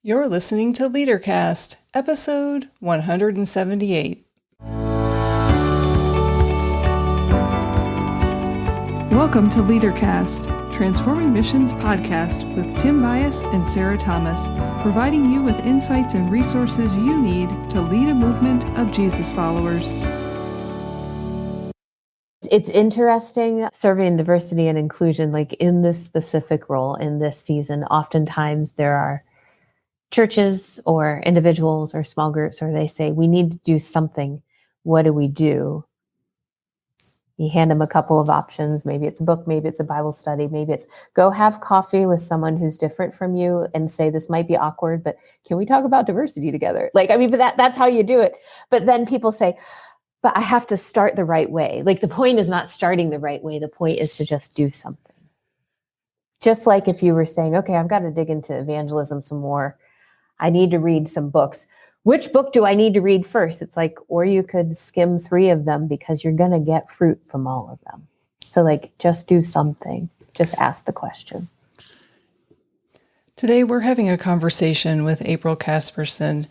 You're listening to LeaderCast, episode 178. Welcome to LeaderCast, Transforming Missions podcast with Tim Bias and Sarah Thomas, providing you with insights and resources you need to lead a movement of Jesus followers. It's interesting serving diversity and inclusion, like in this specific role in this season. Oftentimes there are churches or individuals or small groups where they say, we need to do something. What do we do? You hand them a couple of options. Maybe it's a book, maybe it's a Bible study, maybe it's go have coffee with someone who's different from you and say, this might be awkward, but can we talk about diversity together? But that's how you do it. But then people say, but I have to start the right way. Like the point is not starting the right way. The point is to just do something. Just like if you were saying, okay, I've got to dig into evangelism some more. I need to read some books. Which book do I need to read first? It's like, or you could skim 3 of them because you're going to get fruit from all of them. So just do something. Just ask the question. Today, we're having a conversation with April Casperson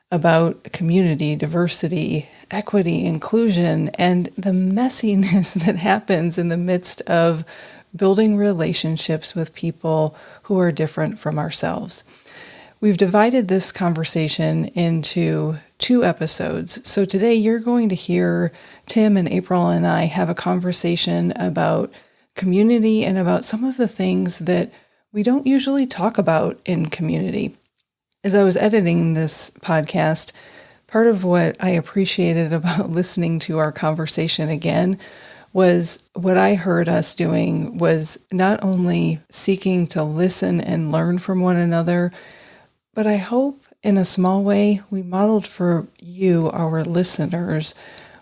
about community, diversity, equity, inclusion, and the messiness that happens in the midst of building relationships with people who are different from ourselves. We've divided this conversation into 2 episodes. So today you're going to hear Tim and April and I have a conversation about community and about some of the things that we don't usually talk about in community. As I was editing this podcast, part of what I appreciated about listening to our conversation again was what I heard us doing was not only seeking to listen and learn from one another, but I hope in a small way we modeled for you, our listeners,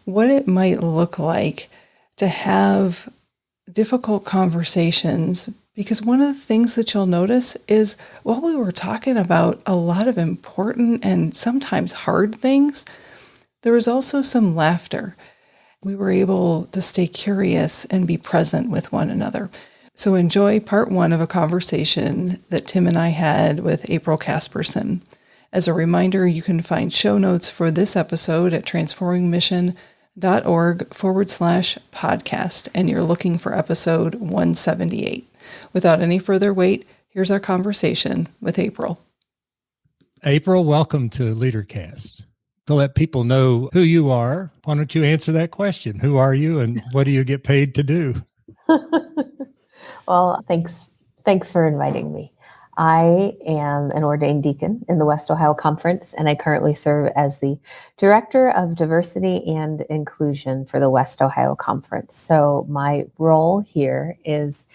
what it might look like to have difficult conversations. Because one of the things that you'll notice is while we were talking about a lot of important and sometimes hard things, there was also some laughter. We were able to stay curious and be present with one another. So enjoy part 1 of a conversation that Tim and I had with April Casperson. As a reminder, you can find show notes for this episode at transformingmission.org/podcast, and you're looking for episode 178. Without any further wait, here's our conversation with April. April, welcome to LeaderCast. To let people know who you are, why don't you answer that question? Who are you and what do you get paid to do? Well, thanks for inviting me. I am an ordained deacon in the West Ohio Conference, and I currently serve as the Director of Diversity and Inclusion for the West Ohio Conference. So my role here is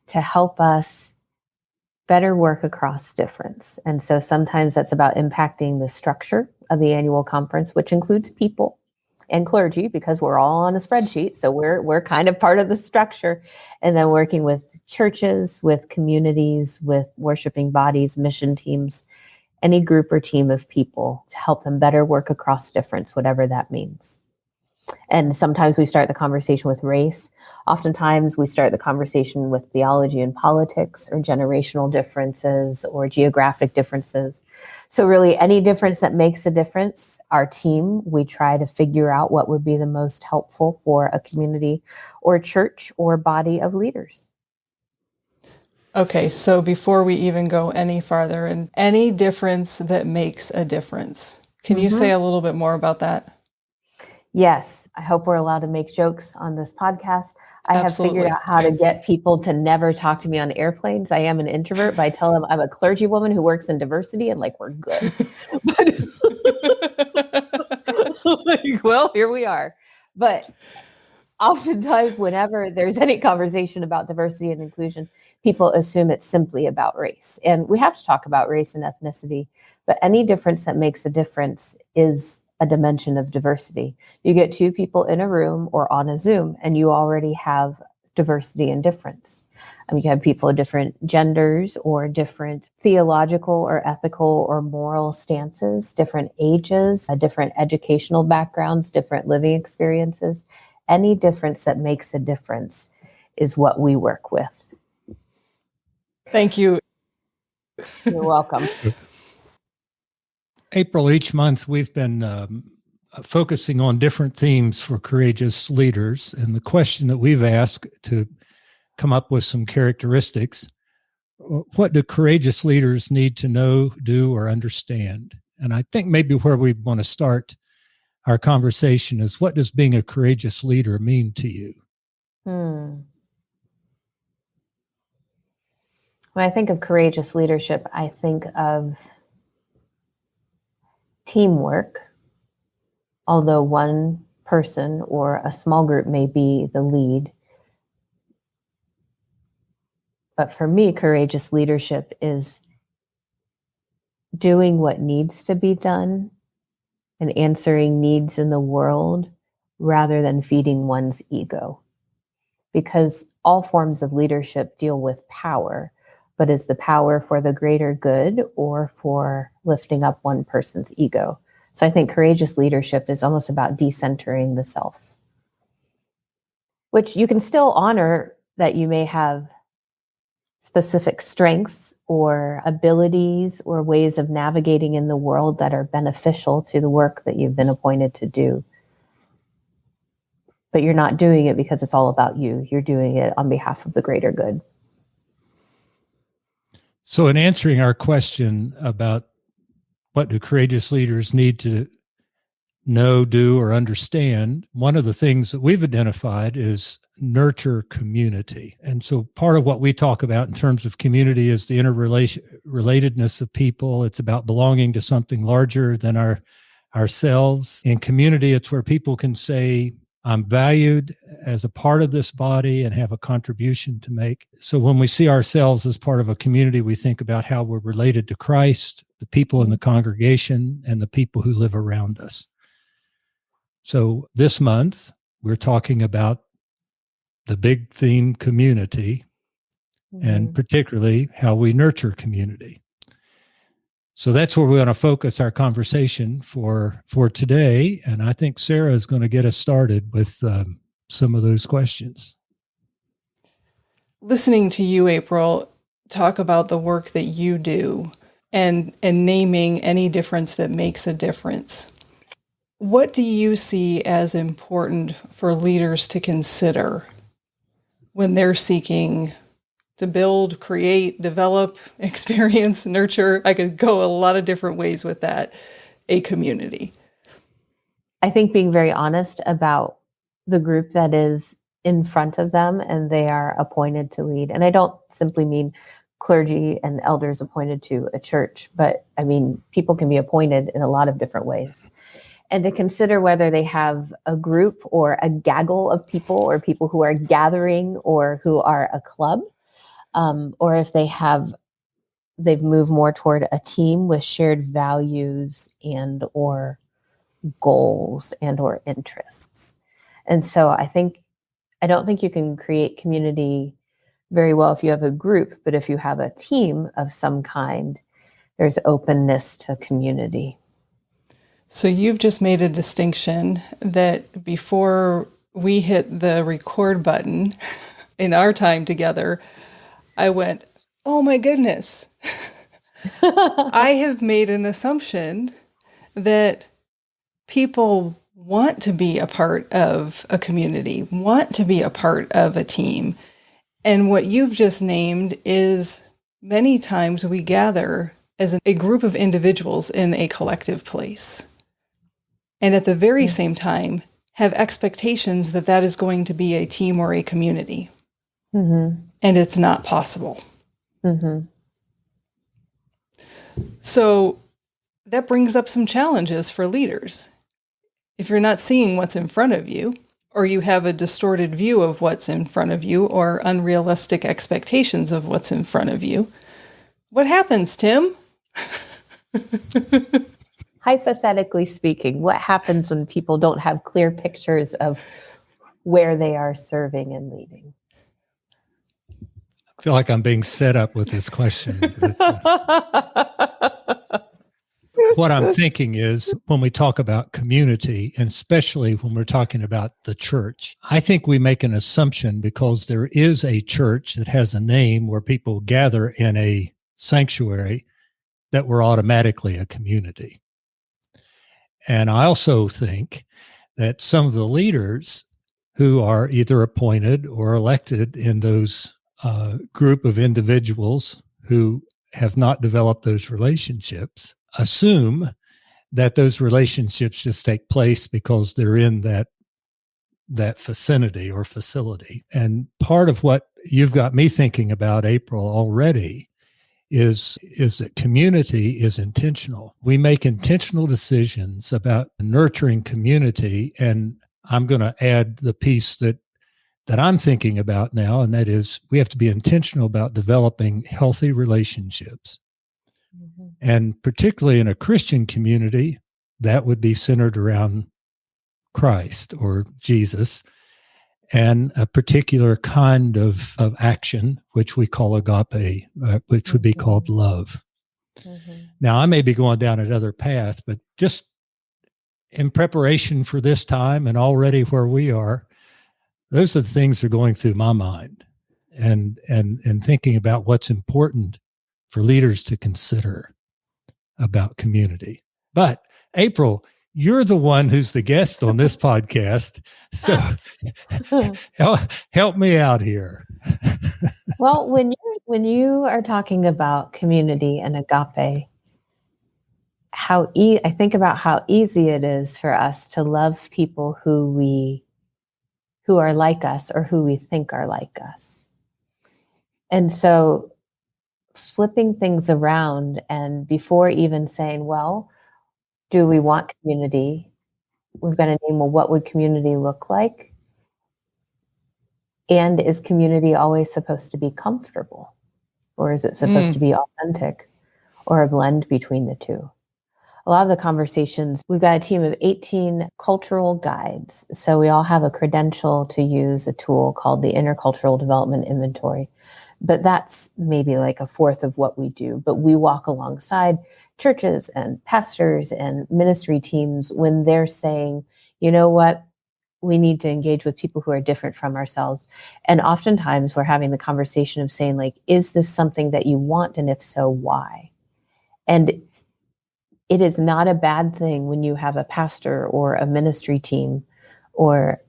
to help us better work across difference. And so sometimes that's about impacting the structure of the annual conference, which includes people and clergy, because we're all on a spreadsheet. So we're kind of part of the structure. And then working with churches, with communities, with worshiping bodies, mission teams, any group or team of people to help them better work across difference, whatever that means. And sometimes we start the conversation with race. Oftentimes we start the conversation with theology and politics or generational differences or geographic differences. So really any difference that makes a difference, our team, we try to figure out what would be the most helpful for a community or church or body of leaders. Okay, so before we even go any farther, and any difference that makes a difference, can you say a little bit more about that? Yes, I hope we're allowed to make jokes on this podcast. I Absolutely. have figured out how to get people to never talk to me on airplanes. I am an introvert, but I tell them I'm a clergywoman who works in diversity, and we're good. Well, here we are. But oftentimes, whenever there's any conversation about diversity and inclusion, people assume it's simply about race. And we have to talk about race and ethnicity, but any difference that makes a difference is a dimension of diversity. You get 2 people in a room or on a Zoom, and you already have diversity and difference. You have people of different genders or different theological or ethical or moral stances, different ages, different educational backgrounds, different living experiences. Any difference that makes a difference is what we work with. Thank you. You're welcome. April, each month we've been focusing on different themes for courageous leaders. And the question that we've asked to come up with some characteristics, what do courageous leaders need to know, do, or understand? And I think maybe where we want to start our conversation is, what does being a courageous leader mean to you? When I think of courageous leadership, I think of teamwork, although one person or a small group may be the lead. But for me, courageous leadership is doing what needs to be done and answering needs in the world rather than feeding one's ego. Because all forms of leadership deal with power, but is the power for the greater good or for lifting up one person's ego? So I think courageous leadership is almost about decentering the self, which you can still honor that you may have specific strengths or abilities or ways of navigating in the world that are beneficial to the work that you've been appointed to do. But you're not doing it because it's all about you. You're doing it on behalf of the greater good. So in answering our question about what do courageous leaders need to know, do, or understand, one of the things that we've identified is nurture community. And so part of what we talk about in terms of community is the interrelatedness of people. It's about belonging to something larger than ourselves. In community, it's where people can say, I'm valued as a part of this body and have a contribution to make. So when we see ourselves as part of a community, we think about how we're related to Christ, the people in the congregation, and the people who live around us. So this month, we're talking about the big theme, community, and particularly how we nurture community. So that's where we're going to focus our conversation for today. And I think Sarah is going to get us started with some of those questions. Listening to you, April, talk about the work that you do and naming any difference that makes a difference. What do you see as important for leaders to consider when they're seeking to build, create, develop, experience, nurture? I could go a lot of different ways with that, a community. I think being very honest about the group that is in front of them and they are appointed to lead. And I don't simply mean clergy and elders appointed to a church, but I mean, people can be appointed in a lot of different ways. And to consider whether they have a group or a gaggle of people or people who are gathering or who are a club, or if they've moved more toward a team with shared values and or goals and or interests. And so I don't think you can create community very well if you have a group, but if you have a team of some kind, there's openness to community. So you've just made a distinction that before we hit the record button in our time together, I went, oh my goodness. I have made an assumption that people want to be a part of a community, want to be a part of a team. And what you've just named is many times we gather as a group of individuals in a collective place. And at the very same time, have expectations that that is going to be a team or a community. Mm-hmm. And it's not possible. Mm-hmm. So that brings up some challenges for leaders. If you're not seeing what's in front of you, or you have a distorted view of what's in front of you, or unrealistic expectations of what's in front of you, what happens, Tim? Hypothetically speaking, what happens when people don't have clear pictures of where they are serving and leading? I feel like I'm being set up with this question. What I'm thinking is when we talk about community, and especially when we're talking about the church, I think we make an assumption because there is a church that has a name where people gather in a sanctuary that we're automatically a community. And I also think that some of the leaders who are either appointed or elected in those group of individuals who have not developed those relationships assume that those relationships just take place because they're in that vicinity or facility. And part of what you've got me thinking about, April, already is that community is intentional. We make intentional decisions about nurturing community. And I'm going to add the piece that I'm thinking about now, and that is we have to be intentional about developing healthy relationships. Mm-hmm. And particularly in a Christian community, that would be centered around Christ or Jesus and a particular kind of action, which we call agape, which would be called love. Mm-hmm. Now, I may be going down another path, but just in preparation for this time and already where we are, those are the things that are going through my mind and thinking about what's important for leaders to consider about community. But April, you're the one who's the guest on this podcast. So help me out here. Well, when you are talking about community and agape, I think about how easy it is for us to love people who are like us or who we think are like us. And so flipping things around, and before even saying, well, do we want community? We've got to name, well, what would community look like? And is community always supposed to be comfortable? Or is it supposed to be authentic or a blend between the two? A lot of the conversations, we've got a team of 18 cultural guides. So we all have a credential to use a tool called the Intercultural Development Inventory. But that's maybe like a fourth of what we do. But we walk alongside churches and pastors and ministry teams when they're saying, you know what, we need to engage with people who are different from ourselves. And oftentimes we're having the conversation of saying, like, is this something that you want? And if so, why? And it is not a bad thing when you have a pastor or a ministry team or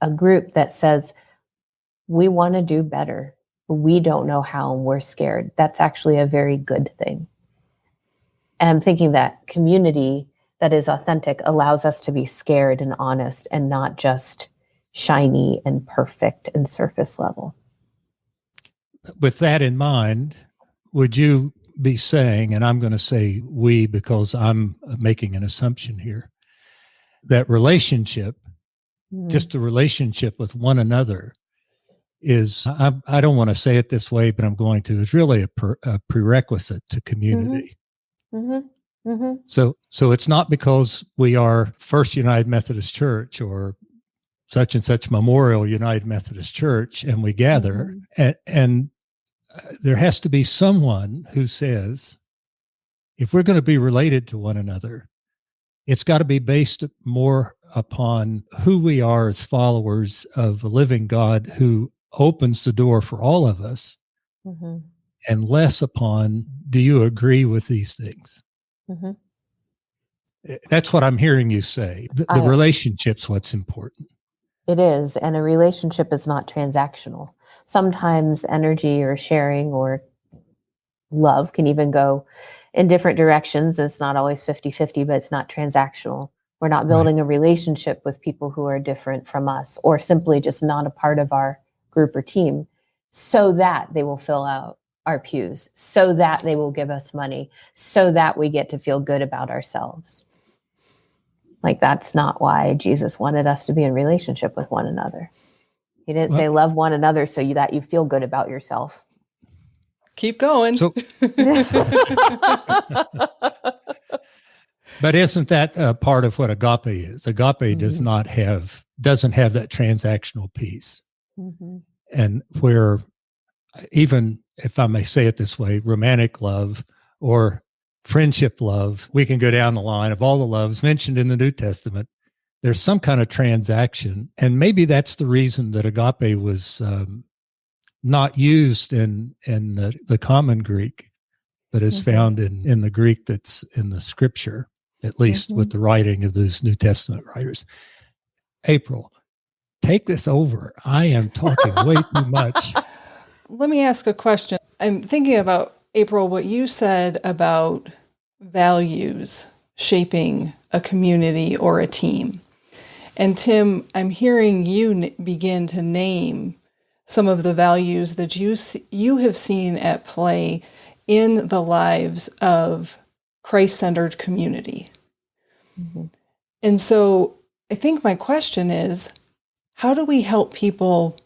a group that says, we want to do better. We don't know how and we're scared. That's actually a very good thing. And I'm thinking that community that is authentic allows us to be scared and honest and not just shiny and perfect and surface level. With that in mind, would you be saying, and I'm going to say we because I'm making an assumption here, that relationship, just a relationship with one another, is, I don't want to say it this way, but I'm going to, is really a prerequisite to community. Mm-hmm. Mm-hmm. So it's not because we are First United Methodist Church or such and such Memorial United Methodist Church and we gather, and there has to be someone who says, if we're going to be related to one another, it's got to be based more upon who we are as followers of a living God who opens the door for all of us, and less upon, do you agree with these things? That's what I'm hearing you say. The relationship's what's important. It is. And a relationship is not transactional. Sometimes energy or sharing or love can even go in different directions. It's not always 50-50, but it's not transactional. We're not building a relationship with people who are different from us or simply just not a part of our group or team so that they will fill out our pews, so that they will give us money, so that we get to feel good about ourselves. Like, that's not why Jesus wanted us to be in relationship with one another. He didn't say love one another so that you feel good about yourself. Keep going. So, but isn't that part of what agape is? Agape doesn't have that transactional piece. And where, even if I may say it this way, romantic love or friendship love, we can go down the line of all the loves mentioned in the New Testament. There's some kind of transaction. And maybe that's the reason that agape was not used in the common Greek, but is found in the Greek that's in the scripture. at least with the writing of those New Testament writers. April, take this over. I am talking way too much. Let me ask a question. I'm thinking about, April, what you said about values shaping a community or a team. And Tim, I'm hearing you begin to name some of the values that you have seen at play in the lives of Christ-centered community. And so I think my question is, how do we help people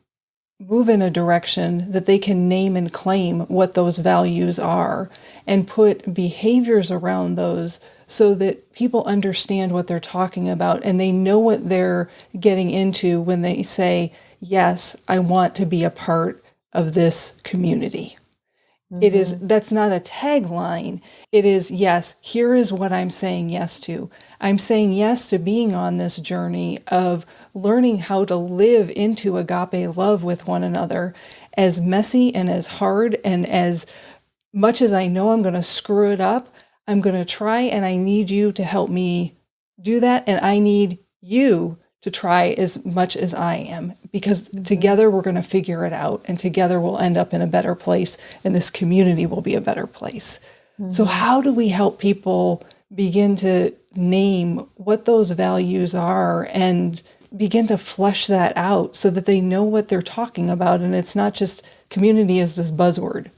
move in a direction that they can name and claim what those values are and put behaviors around those so that people understand what they're talking about and they know what they're getting into when they say, yes, I want to be a part of this community. That's not a tagline. It is, yes, here is what I'm saying yes to. I'm saying yes to being on this journey of learning how to live into agape love with one another, as messy and as hard and as much as I know I'm going to screw it up. I'm going to try, and I need you to help me do that. And I need you to try as much as I am, because together we're going to figure it out, and together we'll end up in a better place, and this community will be a better place. So how do we help people begin to name what those values are and begin to flesh that out so that they know what they're talking about, and it's not just community as this buzzword?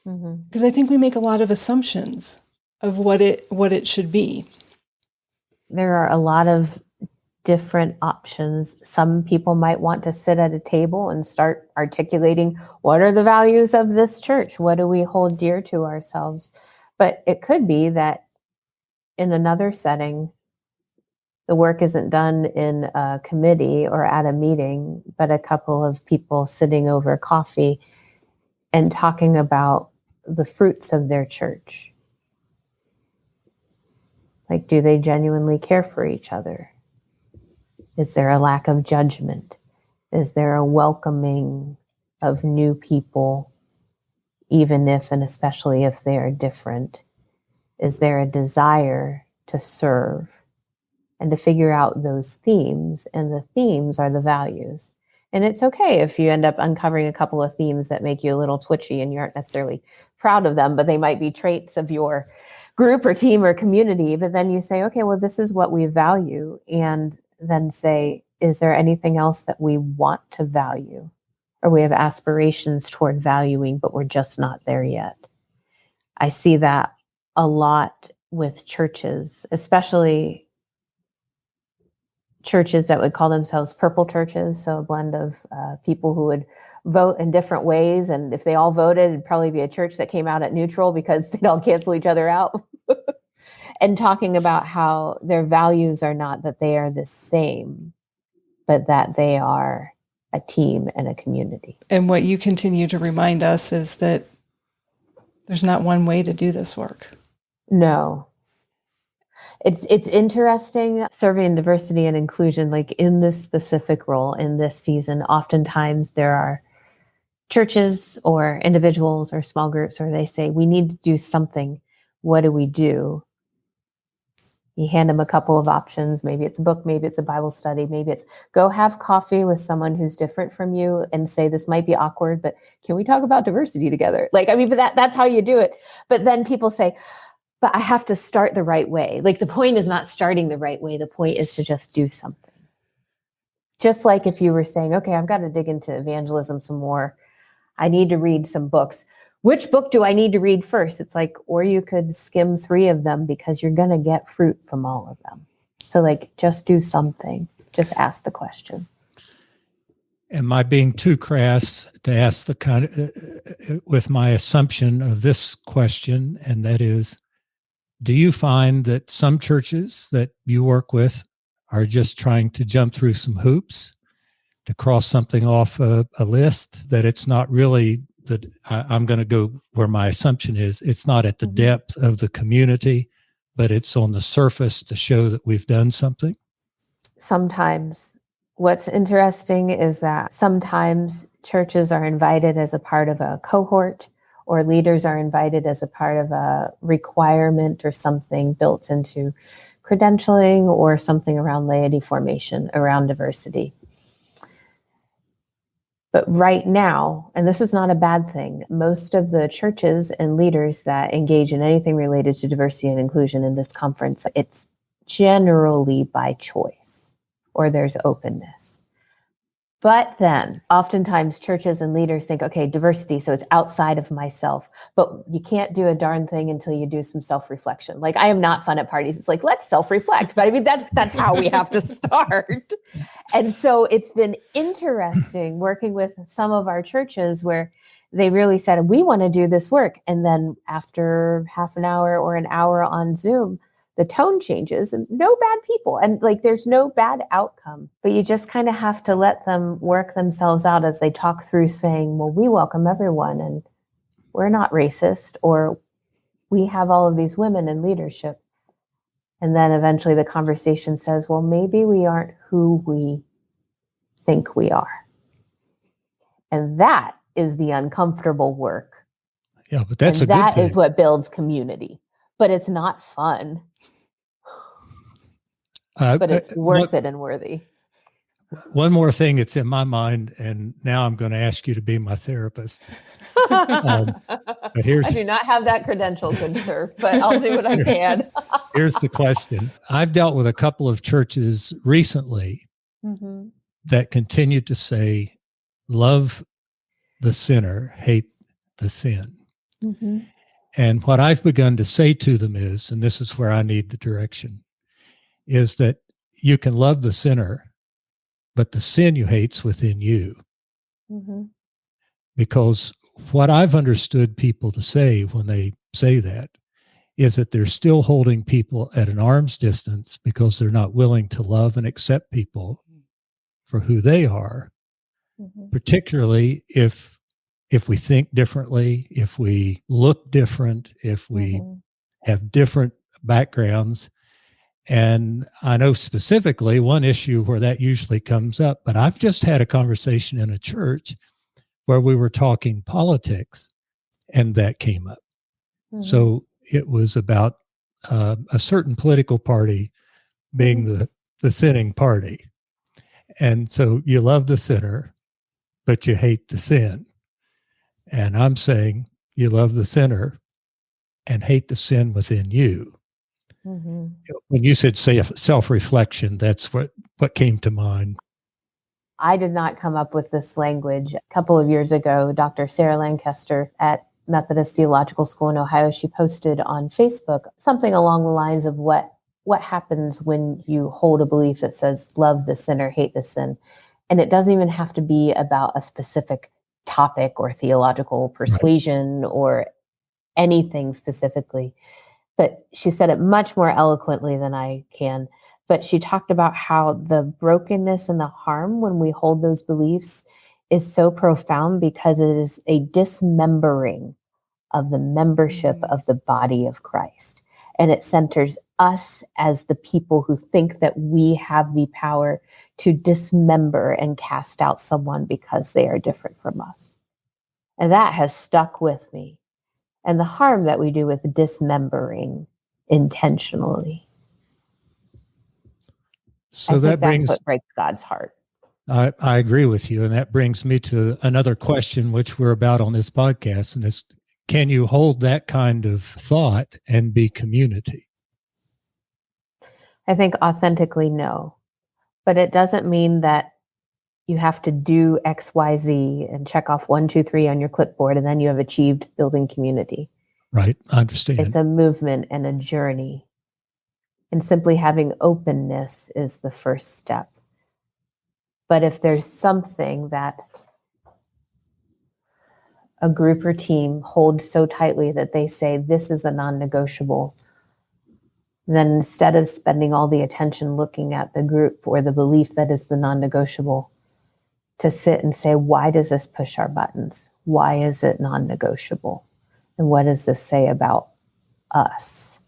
Because I think we make a lot of assumptions of what it should be. There are a lot of different options. Some people might want to sit at a table and start articulating, what are the values of this church? What do we hold dear to ourselves? But it could be that in another setting, the work isn't done in a committee or at a meeting, but a couple of people sitting over coffee and talking about the fruits of their church. Like, do they genuinely care for each other? Is there a lack of judgment? Is there a welcoming of new people, even if and especially if they are different? Is there a desire to serve and to figure out those themes? And the themes are the values. And it's okay if you end up uncovering a couple of themes that make you a little twitchy and you aren't necessarily proud of them, but they might be traits of your group or team or community. But then you say, okay, well, this is what we value. And then say, is there anything else that we want to value? Or we have aspirations toward valuing, but we're just not there yet. I see that a lot with churches, especially churches that would call themselves purple churches. So a blend of people who would vote in different ways. And if they all voted, it'd probably be a church that came out at neutral because they'd all cancel each other out. And talking about how their values are not that they are the same, but that they are a team and a community. And what you continue to remind us is that there's not one way to do this work. No. It's interesting serving diversity and inclusion, like in this specific role in this season. Oftentimes there are churches or individuals or small groups where they say, we need to do something. What do we do? You hand them a couple of options. Maybe it's a book, maybe it's a Bible study, maybe it's go have coffee with someone who's different from you and say, this might be awkward, but can we talk about diversity together? But that's how you do it. But then people say, but I have to start the right way. Like, the point is not starting the right way. The point is to just do something. Just like if you were saying, okay, I've got to dig into evangelism some more. I need to read some books. Which book do I need to read first? It's like, or you could skim 3 of them because you're going to get fruit from all of them. So just do something. Just ask the question. Am I being too crass to ask the kind of, with my assumption of this question, and that is, do you find that some churches that you work with are just trying to jump through some hoops to cross something off a list, that it's not really that I'm going to go where my assumption is, it's not at the depth of the community, but it's on the surface to show that we've done something? Sometimes. What's interesting is that sometimes churches are invited as a part of a cohort or leaders are invited as a part of a requirement or something built into credentialing or something around laity formation around diversity. But right now, and this is not a bad thing, most of the churches and leaders that engage in anything related to diversity and inclusion in this conference, it's generally by choice or there's openness. But then oftentimes churches and leaders think, okay, diversity, so it's outside of myself, but you can't do a darn thing until you do some self-reflection. Like, I am not fun at parties. It's like, let's self-reflect. But I mean, that's how we have to start. And so it's been interesting working with some of our churches where they really said, we want to do this work. And then after half an hour or an hour on Zoom, the tone changes, and no bad people. And like, there's no bad outcome, but you just kind of have to let them work themselves out as they talk through saying, well, we welcome everyone and we're not racist, or we have all of these women in leadership. And then eventually the conversation says, well, maybe we aren't who we think we are. And that is the uncomfortable work. Yeah, but that's and a good that thing. is what builds community. But it's not fun. But it's worth it and worthy. One more thing that's in my mind, and now I'm going to ask you to be my therapist. But I do not have that credential, good sir, but I'll do what I can. Here's the question. I've dealt with a couple of churches recently that continue to say, love the sinner, hate the sin. And what I've begun to say to them is, and this is where I need the direction, is that you can love the sinner, but the sin you hate's within you. Because what I've understood people to say when they say that is that they're still holding people at an arm's distance because they're not willing to love and accept people for who they are, particularly if we think differently, if we look different, if we have different backgrounds. And I know specifically one issue where that usually comes up, but I've just had a conversation in a church where we were talking politics and that came up. So it was about a certain political party being the sinning party. And so you love the sinner, but you hate the sin. And I'm saying you love the sinner and hate the sin within you. When you said self-reflection, that's what came to mind. I did not come up with this language. A couple of years ago, Dr. Sarah Lancaster at Methodist Theological School in Ohio, she posted on Facebook something along the lines of what happens when you hold a belief that says love the sinner, hate the sin. And it doesn't even have to be about a specific topic or theological persuasion or anything specifically. But she said it much more eloquently than I can. But she talked about how the brokenness and the harm when we hold those beliefs is so profound because it is a dismembering of the membership of the body of Christ. And it centers us as the people who think that we have the power to dismember and cast out someone because they are different from us. And that has stuck with me. And the harm that we do with dismembering intentionally. So that's brings what breaks God's heart. I agree with you. And that brings me to another question, which we're about on this podcast. And is, can you hold that kind of thought and be community? I think authentically, no. But it doesn't mean that you have to do X, Y, Z and check off 1, 2, 3 on your clipboard, and then you have achieved building community. Right. I understand. It's a movement and a journey. And simply having openness is the first step. But if there's something that a group or team holds so tightly that they say, this is a non-negotiable, then instead of spending all the attention looking at the group or the belief that is the non-negotiable, to sit and say, why does this push our buttons? Why is it non-negotiable? And what does this say about us?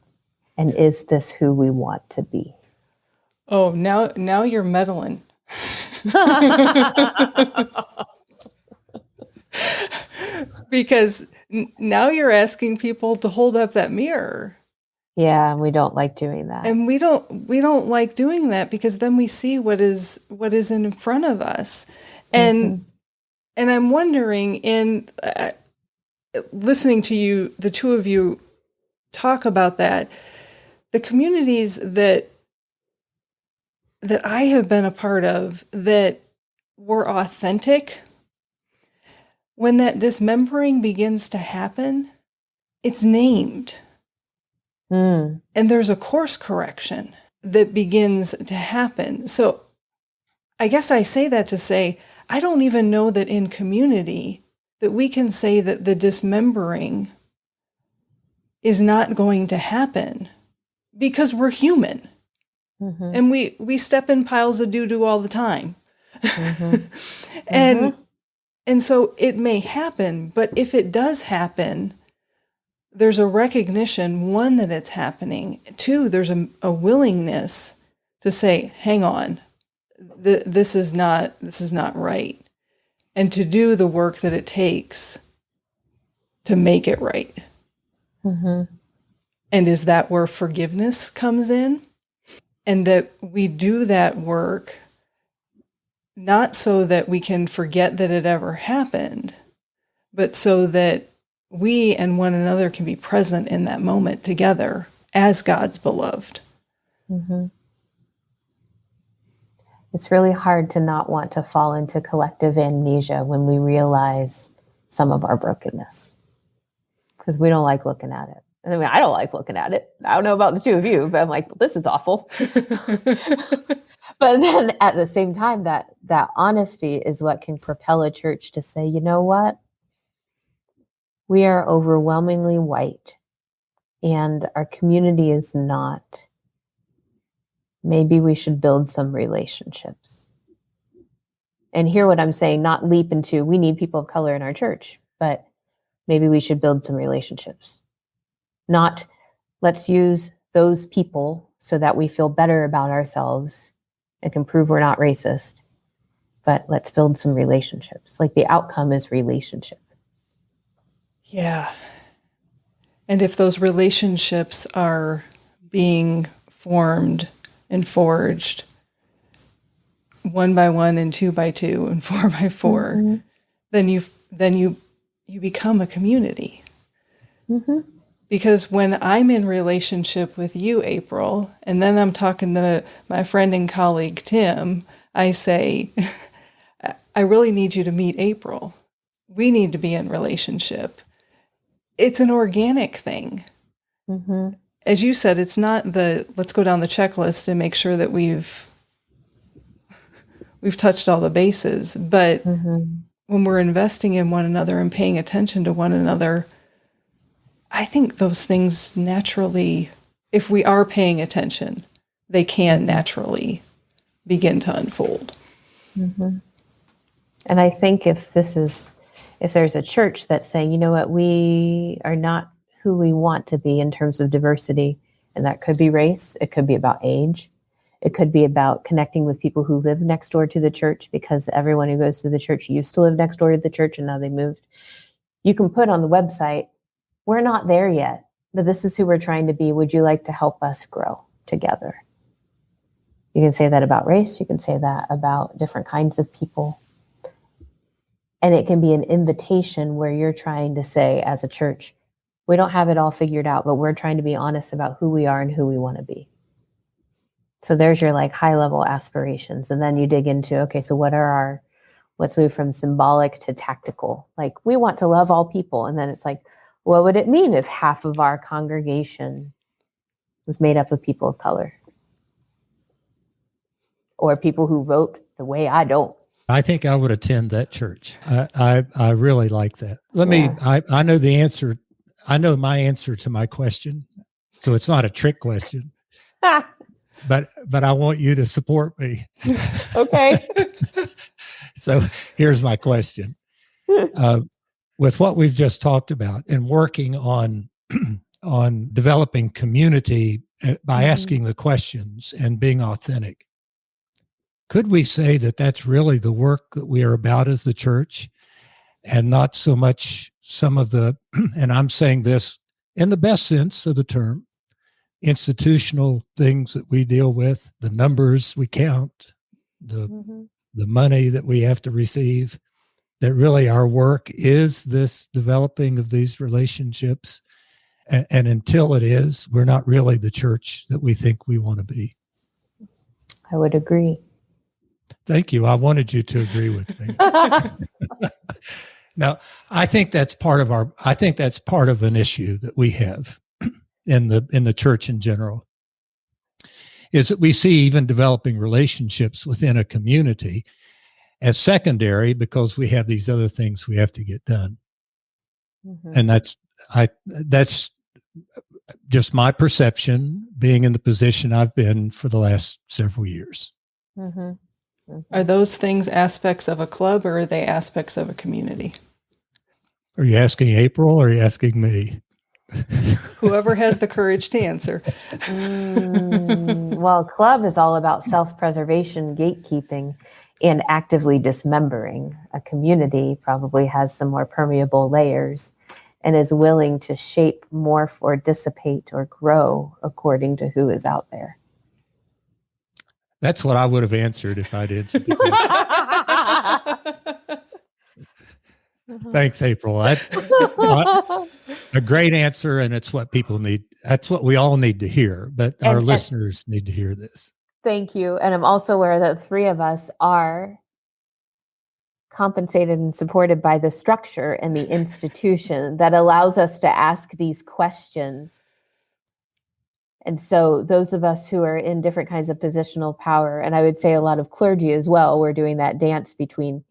And is this who we want to be? Oh, now you're meddling. Because Now you're asking people to hold up that mirror. Yeah, and we don't like doing that. And we don't like doing that, because then we see what is in front of us. And and I'm wondering, in listening to you, the two of you talk about that, the communities that I have been a part of that were authentic, when that dismembering begins to happen, it's named. And there's a course correction that begins to happen. So I guess I say that to say, I don't even know that in community that we can say that the dismembering is not going to happen, because we're human. And we step in piles of doo-doo all the time. And so it may happen, but if it does happen, there's a recognition, one, that it's happening. Two, there's a willingness to say, hang on, this is not right. And to do the work that it takes to make it right. And is that where forgiveness comes in? And that we do that work not so that we can forget that it ever happened, but so that we and one another can be present in that moment together as God's beloved. It's really hard to not want to fall into collective amnesia when we realize some of our brokenness, because we don't like looking at it. I mean, I don't like looking at it. I don't know about the two of you, but I'm like, this is awful. But then at the same time, that honesty is what can propel a church to say, you know what? We are overwhelmingly white, and our community is not. Maybe we should build some relationships. And hear what I'm saying, not leap into, we need people of color in our church, but maybe we should build some relationships. Not, let's use those people so that we feel better about ourselves and can prove we're not racist, but let's build some relationships. Like, the outcome is relationship. Yeah. And if those relationships are being formed and forged 1 by 1 and 2 by 2 and 4 by 4, then you become a community. Because when I'm in relationship with you, April, and then I'm talking to my friend and colleague, Tim, I say, I really need you to meet April. We need to be in relationship. It's an organic thing. As you said, it's not let's go down the checklist and make sure that we've touched all the bases. But when we're investing in one another and paying attention to one another, I think those things naturally, if we are paying attention, they can naturally begin to unfold. And I think if there's a church that's saying, you know what, we are not who we want to be in terms of diversity, and that could be race, it could be about age, it could be about connecting with people who live next door to the church, because everyone who goes to the church used to live next door to the church and now they moved. You can put on the website, we're not there yet, but this is who we're trying to be. Would you like to help us grow together? You can say that about race. You can say that about different kinds of people. And it can be an invitation where you're trying to say, as a church, we don't have it all figured out, but we're trying to be honest about who we are and who we want to be. So there's your like high level aspirations. And then you dig into, okay, so let's move from symbolic to tactical. Like, we want to love all people. And then it's like, what would it mean if half of our congregation was made up of people of color? Or people who vote the way I don't? I think I would attend that church. I really like that. I know the answer. I know my answer to my question. So it's not a trick question. But I want you to support me. Okay. So here's my question. With what we've just talked about and working on developing community by asking the questions and being authentic, could we say that that's really the work that we are about as the church, and not so much some of the, and I'm saying this in the best sense of the term, institutional things that we deal with, the numbers we count, the money that we have to receive, that really our work is this developing of these relationships. And until it is, we're not really the church that we think we want to be. I would agree. Thank you. I wanted you to agree with me. Now, I think that's part of an issue that we have in the church in general, is that we see even developing relationships within a community as secondary because we have these other things we have to get done. And that's just my perception, being in the position I've been for the last several years. Are those things aspects of a club, or are they aspects of a community? Are you asking April or are you asking me? Whoever has the courage to answer. Well, club is all about self-preservation, gatekeeping, and actively dismembering. A community probably has some more permeable layers and is willing to shape, morph, or dissipate or grow according to who is out there. That's what I would have answered if I'd answered the question. Thanks, April. A great answer, and it's what people need. That's what we all need to hear, but our listeners need to hear this. Thank you. And I'm also aware that 3 of us are compensated and supported by the structure and the institution that allows us to ask these questions. And so those of us who are in different kinds of positional power, and I would say a lot of clergy as well, we're doing that dance between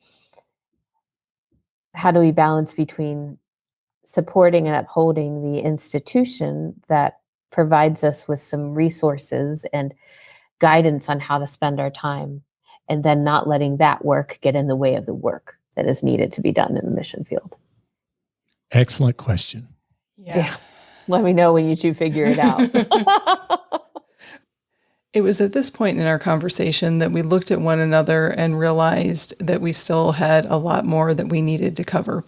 how do we balance between supporting and upholding the institution that provides us with some resources and guidance on how to spend our time, and then not letting that work get in the way of the work that is needed to be done in the mission field. Excellent question. Yeah. Let me know when you two figure it out. It was at this point in our conversation that we looked at one another and realized that we still had a lot more that we needed to cover.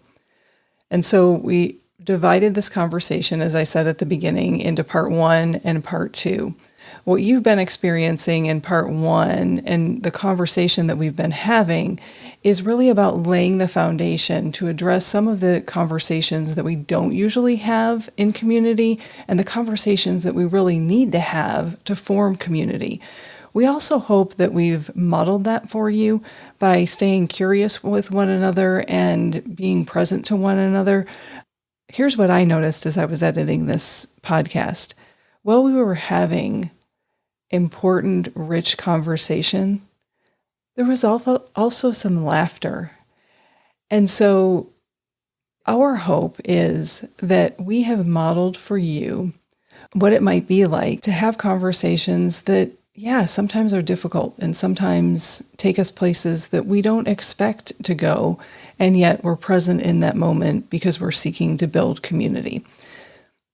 And so we divided this conversation, as I said at the beginning, into part 1 and part 2. What you've been experiencing in part 1 and the conversation that we've been having is really about laying the foundation to address some of the conversations that we don't usually have in community and the conversations that we really need to have to form community. We also hope that we've modeled that for you by staying curious with one another and being present to one another. Here's what I noticed as I was editing this podcast. While we were having important, rich conversation, there was also some laughter. And so our hope is that we have modeled for you what it might be like to have conversations that, sometimes are difficult and sometimes take us places that we don't expect to go, and yet we're present in that moment because we're seeking to build community.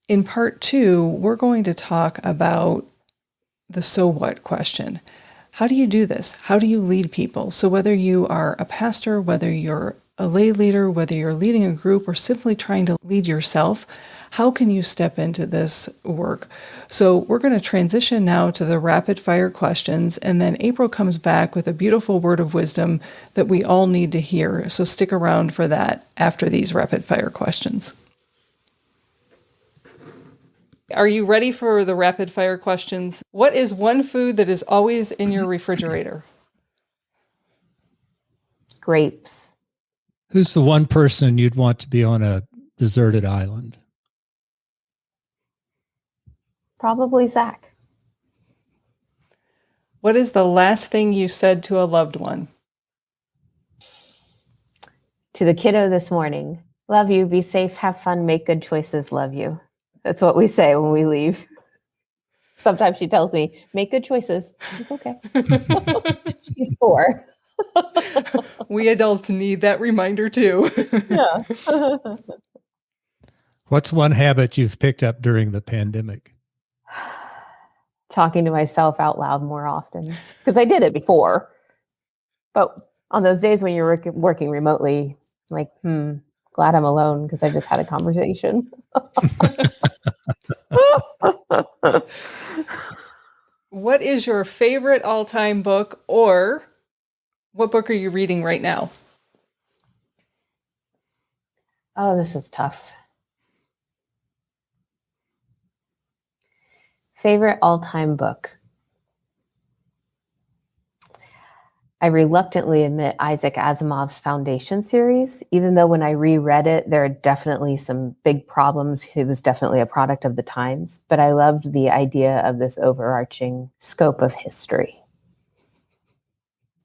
In part 2, we're going to talk about the so what question. How do you do this? How do you lead people? So whether you are a pastor, whether you're a lay leader, whether you're leading a group or simply trying to lead yourself, how can you step into this work? So we're going to transition now to the rapid fire questions, and then April comes back with a beautiful word of wisdom that we all need to hear. So stick around for that after these rapid fire questions. Are you ready for the rapid fire questions? What is one food that is always in your refrigerator? Grapes. Who's the one person you'd want to be on a deserted island? Probably Zach. What is the last thing you said to a loved one? To the kiddo this morning, love you, be safe, have fun, make good choices, love you. That's what we say when we leave. Sometimes she tells me, make good choices. I'm like, okay. She's 4. We adults need that reminder too. Yeah. What's one habit you've picked up during the pandemic? Talking to myself out loud more often, because I did it before. But on those days when you're working remotely, like, Glad I'm alone because I just had a conversation. What is your favorite all-time book, or what book are you reading right now? Oh, this is tough. Favorite all-time book? I reluctantly admit Isaac Asimov's Foundation series, even though when I reread it, there are definitely some big problems. It was definitely a product of the times, but I loved the idea of this overarching scope of history.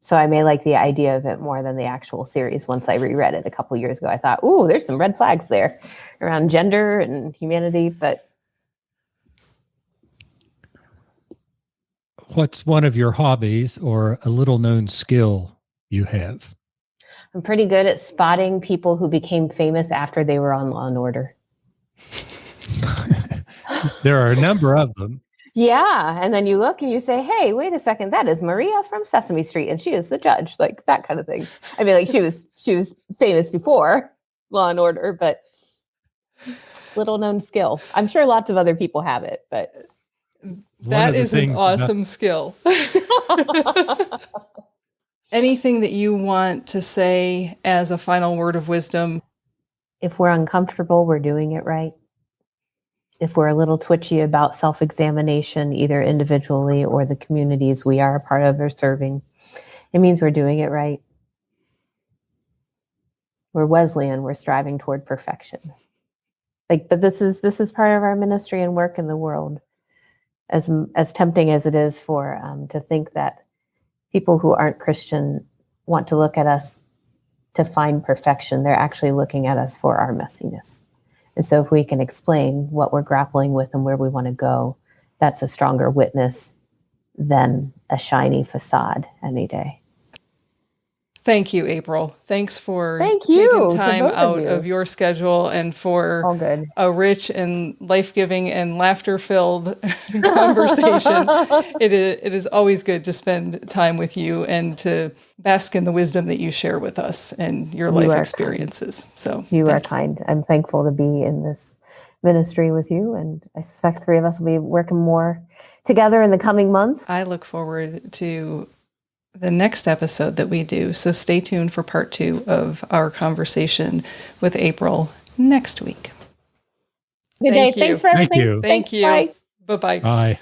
So I may like the idea of it more than the actual series. Once I reread it a couple years ago, I thought, ooh, there's some red flags there around gender and humanity, but What's one of your hobbies or a little known skill you have? I'm pretty good at spotting people who became famous after they were on Law and Order. There are a number of them. Yeah. And then you look and you say, hey, wait a second, that is Maria from Sesame Street, and she is the judge, like that kind of thing. I mean, like she was famous before Law and Order, but little known skill. I'm sure lots of other people have it, but that is an awesome skill. Anything that you want to say as a final word of wisdom? If we're uncomfortable, we're doing it right. If we're a little twitchy about self-examination, either individually or the communities we are a part of or serving, it means we're doing it right. We're Wesleyan, we're striving toward perfection. But this is part of our ministry and work in the world. As tempting as it is for to think that people who aren't Christian want to look at us to find perfection, they're actually looking at us for our messiness. And so if we can explain what we're grappling with and where we want to go, that's a stronger witness than a shiny facade any day. Thank you, April. Thanks for taking time out of your schedule and for a rich and life-giving and laughter-filled conversation. It is always good to spend time with you and to bask in the wisdom that you share with us and your life experiences. Kind. So you are kind. I'm thankful to be in this ministry with you, and I suspect three of us will be working more together in the coming months. I look forward to the next episode that we do. So stay tuned for part 2 of our conversation with April next week. Good day. Thanks for everything. Thank you. Bye. Bye-bye. Bye.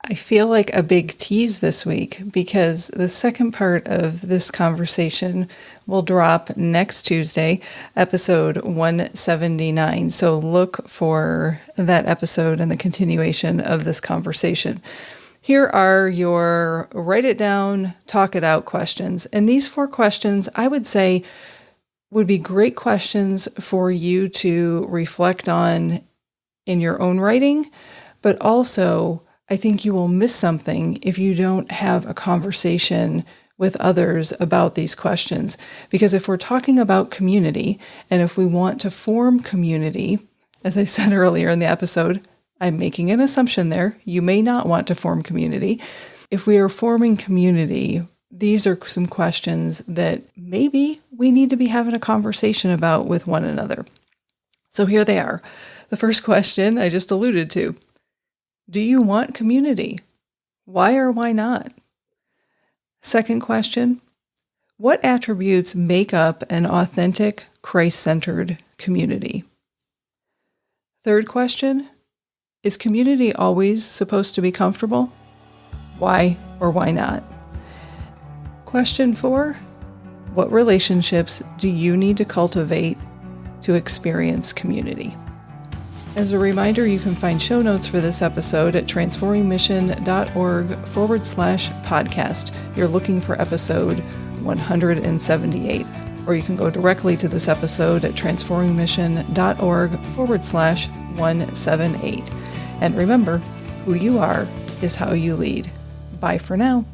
I feel like a big tease this week because the second part of this conversation will drop next Tuesday, episode 179. So look for that episode and the continuation of this conversation. Here are your write it down, talk it out questions. And these 4 questions, I would say, would be great questions for you to reflect on in your own writing. But also, I think you will miss something if you don't have a conversation with others about these questions. Because if we're talking about community, and if we want to form community, as I said earlier in the episode, I'm making an assumption there. You may not want to form community. If we are forming community, these are some questions that maybe we need to be having a conversation about with one another. So here they are. The first question I just alluded to. Do you want community? Why or why not? Second question. What attributes make up an authentic, Christ-centered community? Third question. Is community always supposed to be comfortable? Why or why not? Question 4, what relationships do you need to cultivate to experience community? As a reminder, you can find show notes for this episode at transformingmission.org/podcast. You're looking for episode 178, or you can go directly to this episode at transformingmission.org/178. And remember, who you are is how you lead. Bye for now.